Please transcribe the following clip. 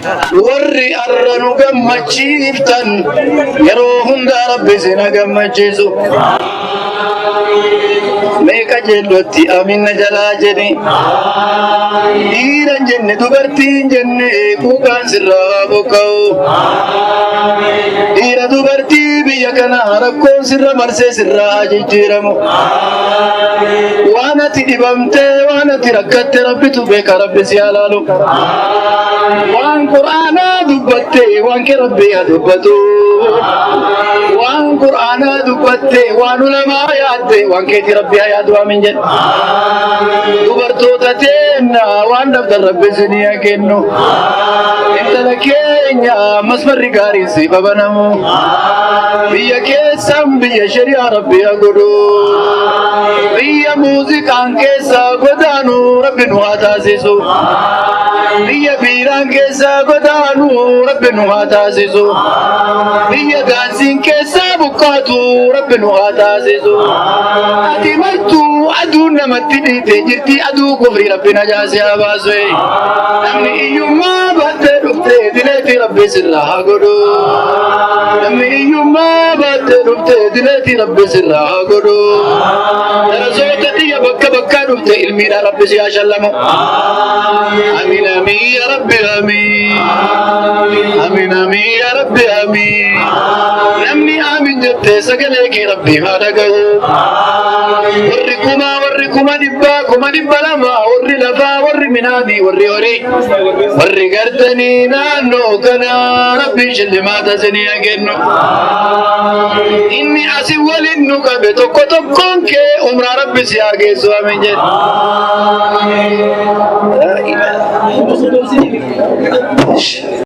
warri arranu gammachiiftan yeroo hunda rabbi sina gammachiisu meeqa jedhotti amina jalaa jedhi dhiiran jenne dubartiin jenne kuukaan sirraa boqqa'u dhiira dubartii biyya kana rakkoon sirra marsee sirraa jijjiiramu waan ati dhibamtee waan ati rakkatte rabbitu beeka rabbi si halaalu waan qur'aanaa dubbatte waan kee rabbi haa dubbatu waan qur'aanaa dubbatte waan ulamaa yaadde waan keeti rabbi haa yaadu amiin jedhe dubartoota teenna waan dhabdan rabbi isinii haa kennu intala keenya masmarri gaariin si babanamu biyya keessan biyya shari'aa rabbi haa godhu biyya muuziqaan keessa godaanu rabbi nu haa taasisu biyya biiraan keessa godaanu rabbi nu haa taasisu biyya daansiin keessa buqqaatu rabbi nu haa taasisu ati martuu aduun namatti dhiite jirti aduu kufrii rabbi najaasi haa baasu namni iyyummaa baattee dhufte dileetii rabbi sirraa haa godhu namni iyyummaa baattee dhufte dileetii rabbi sirraa haa godhu darasoota xiyya bakka bakkaa dhufte ilmiidha rabbi si haa shallamu amiin amiin ya rabbi amiin amiin amiin ya rabbi amiin namni amiin jettee sagalee kee rabbi haa dhagahu warri kuma dhibba lama warri lafaa warri minaadii warri horii warri gartanii naannoo kana rabbi shillimaata isinii haa kennu inni asii waliin nu qabe tokko tokkoon kee umraa rabbi si haa geessu amiin jedhe